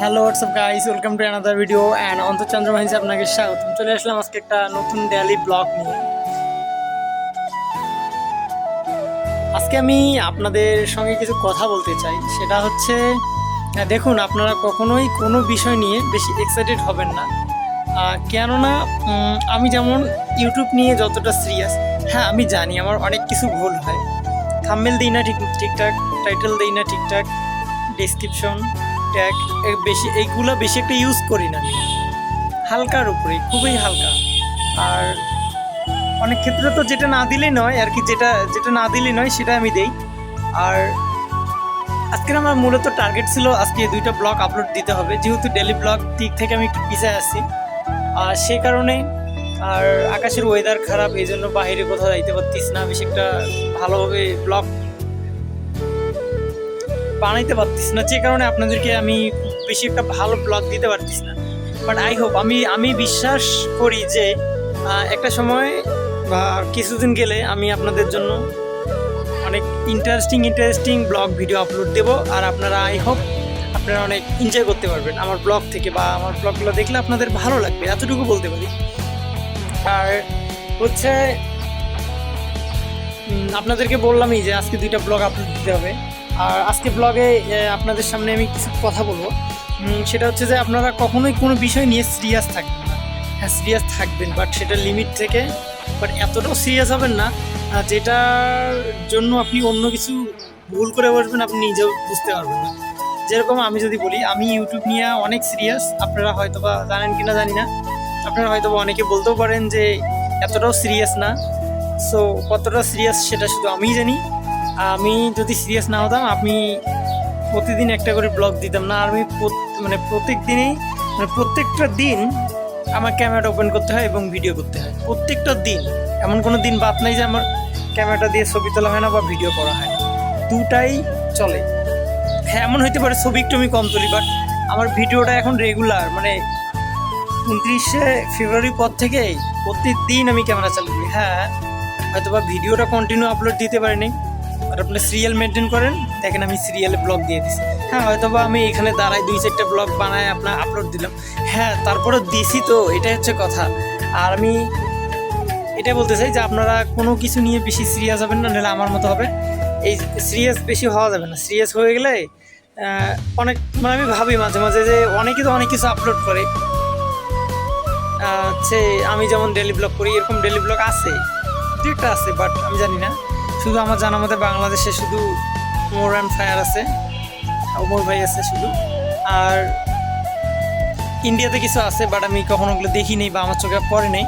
Hello WhatsApp guys, welcome to another video and অন্তর্চন্দ্র মাহিন্স আপনাকে স্বাগতম। চলে আসলাম আজকে একটা নতুন ডেইলি ব্লগ নিয়ে। আজকে আমি আপনাদের সঙ্গে কিছু কথা বলতে চাই। সেটা হচ্ছে, দেখুন, আপনারা কখনোই কোনো বিষয় নিয়ে বেশি এক্সাইটেড হবেন না। কেননা আমি যেমন ইউটিউব নিয়ে যতটা সিরিয়াস, হ্যাঁ আমি জানি আমার অনেক কিছু ভুল হয়। থাম্বনেল দিই না ঠিকঠাক, টাইটেল দিই না ঠিকঠাক, ডেসক্রিপশন ট্যাগ এইগুলো বেশি একটা ইউজ করি না, হালকার উপরে, খুবই হালকা। আর অনেক ক্ষেত্রে তো যেটা না দিলেই নয় আর কি, যেটা যেটা না দিলেই নয় সেটা আমি দেই। আর আজকের আমার মূলত টার্গেট ছিল আজকে 2টা ব্লগ আপলোড দিতে হবে, যেহেতু ডেলি ব্লগ দিক থেকে আমি একটু পিছিয়ে আসছি। আর সে কারণে, আর আকাশের ওয়েদার খারাপ, এই জন্য বাইরে কোথাও যাইতে পারতিস না, বেশি একটা ভালোভাবে ব্লগ বানাইতে পারতিস না, যে কারণে আপনাদেরকে আমি বেশি একটা ভালো ব্লগ দিতে পারতিস না। বাট আই হোপ, আমি বিশ্বাস করি যে একটা সময় বা কিছুদিন গেলে আমি আপনাদের জন্য অনেক ইন্টারেস্টিং ব্লগ ভিডিও আপলোড দেবো। আর আপনারা, আই হোপ আপনারা অনেক এনজয় করতে পারবেন আমার ব্লগ থেকে, বা আমার ব্লগগুলো দেখলে আপনাদের ভালো লাগবে, এতটুকু বলতে পারি। আর হচ্ছে, আপনাদেরকে বললামই যে আজকে 2টা ব্লগ আপলোড দিতে হবে। আর আজকে ব্লগে আপনাদের সামনে আমি কিছু কথা বলবো। সেটা হচ্ছে যে আপনারা কখনোই কোনো বিষয় নিয়ে সিরিয়াস থাকবেন না। হ্যাঁ, সিরিয়াস থাকবেন, বাট সেটা লিমিট থেকে। বাট এতটাও সিরিয়াস হবেন না যেটার জন্য আপনি অন্য কিছু ভুল করে বসবেন, আপনি নিজেও বুঝতে পারবেন না। যেরকম আমি যদি বলি, আমি ইউটিউব নিয়ে অনেক সিরিয়াস, আপনারা হয়তো বা জানেন কি না জানি না, আপনারা হয়তো বা অনেকে বলতেও পারেন যে এতটাও সিরিয়াস না। সো কতটা সিরিয়াস সেটা শুধু আমিই জানি। আমি যদি সিরিয়াস না হতাম, আমি প্রতিদিন একটা করে ব্লগ দিতাম না। আর আমি প্রত্যেক দিনেই, প্রত্যেকটা দিন আমার ক্যামেরাটা ওপেন করতে হয় এবং ভিডিও করতে হয়। প্রত্যেকটা দিন, এমন কোনো দিন বাদ নাই যে আমার ক্যামেরাটা দিয়ে ছবি তোলা হয় না বা ভিডিও করা হয় না। দুটাই চলে। হ্যাঁ, এমন হইতে পারে ছবি একটু আমি কম তুলি, বাট আমার ভিডিওটা এখন রেগুলার, 29শে ফেব্রুয়ারির পর থেকে প্রতিদিন আমি ক্যামেরা চালিয়ে। হ্যাঁ, হয়তো বা ভিডিওটা কন্টিনিউ আপলোড দিতে পারিনি, আর আপনি সিরিয়াল মেনটেন করেন, দেখেন আমি সিরিয়ালে ব্লগ দিয়ে দিচ্ছি। হ্যাঁ, হয়তো বা আমি এখানে দাঁড়াই 2-4টা ব্লগ বানায় আপনার আপলোড দিলাম। হ্যাঁ, তারপরে দিছি, তো এটাই হচ্ছে কথা। আর আমি এটা বলতে চাই যে আপনারা কোনো কিছু নিয়ে বেশি সিরিয়াস হবেন না, নাহলে আমার মতো হবে। এই সিরিয়াস বেশি হওয়া যাবে না। সিরিয়াস হয়ে গেলে অনেক, আমি ভাবি মাঝে মাঝে যে অনেকে তো অনেক কিছু আপলোড করে, হচ্ছে আমি যেমন ডেলি ব্লগ করি, এরকম ডেলি ব্লগ আছে, একটা আছে, বাট আমি জানি না। শুধু আমার জানা মতে বাংলাদেশে শুধু ওমর অ্যান্ড ফায়ার আছে, ওমর ভাই আছে শুধু। আর ইন্ডিয়াতে কিছু আছে, বাট আমি কখনো ওগুলো দেখিনি বা আমার চোখে পড়ে নেই,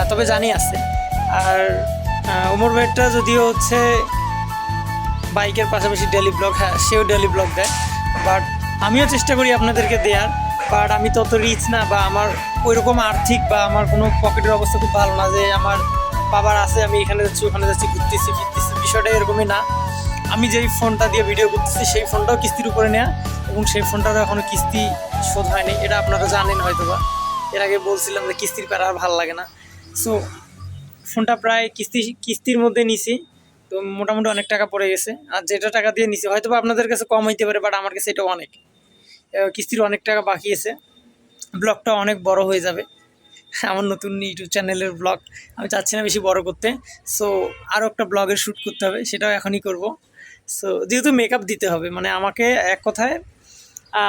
তবে জানি আছে। আর ওমর ভাইটা যদিও হচ্ছে বাইকের পাশাপাশি ডেলি ব্লগ, হ্যাঁ সেও ডেলি ব্লগ দেয়, বাট আমিও চেষ্টা করি আপনাদেরকে দেওয়ার। বাট আমি তত রিচ না, বা আমার ওইরকম আর্থিক বা আমার কোনো পকেটের অবস্থা খুব ভালো না যে আমার বাবার আছে, আমি এখানে যাচ্ছি ওখানে যাচ্ছি, ঘুরতেছি ফিরতেছি, বিষয়টা এরকমই না। আমি যেই ফোনটা দিয়ে ভিডিও করতেছি সেই ফোনটাও কিস্তির উপরে নেওয়া, এবং সেই ফোনটারও এখনও কিস্তি শোধ হয়নি। এটা আপনারা জানেন হয়তো বা, এর আগে বলছিলাম যে কিস্তির প্যারা আর ভালো লাগে না। সো ফোনটা প্রায় কিস্তির মধ্যে নিছি, তো মোটামুটি অনেক টাকা পড়ে গেছে। আর যেটা টাকা দিয়ে নিছি হয়তো বা আপনাদের কাছে কম হইতে পারে, বাট আমার কাছে এটা অনেক, কিস্তির অনেক টাকা বাকি আছে। ব্লগটা অনেক বড় হয়ে যাবে, আমার নতুন ইউটিউব চ্যানেলের ব্লগ আমি চাচ্ছি না বেশি বড় করতে। সো আরও একটা ব্লগের শ্যুট করতে হবে, সেটাও এখনই করব। সো যেহেতু মেকআপ দিতে হবে, আমাকে এক কথায়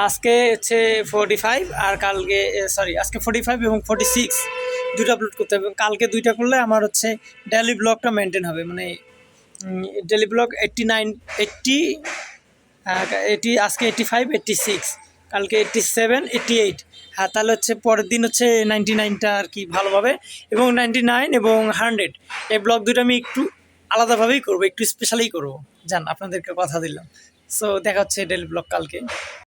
আজকে হচ্ছে 45, আর কালকে আজকে 45 এবং 46 2টা আপলোড করতে হবে, এবং কালকে 2টা করলে আমার হচ্ছে ডেলি ব্লগটা মেনটেন হবে। ডেলি ব্লগ 89, 80, আজকে 85, 86, কালকে 87, 88। হ্যাঁ, তাহলে হচ্ছে পরের দিন হচ্ছে 99টা আর কি ভালোভাবে, এবং 99 এবং 100 এই ব্লগ 2টা আমি একটু আলাদাভাবেই করবো, একটু স্পেশালি করবো, জান আপনাদেরকে কথা দিলাম। সো দেখা হচ্ছে ডেলি ব্লগ কালকে।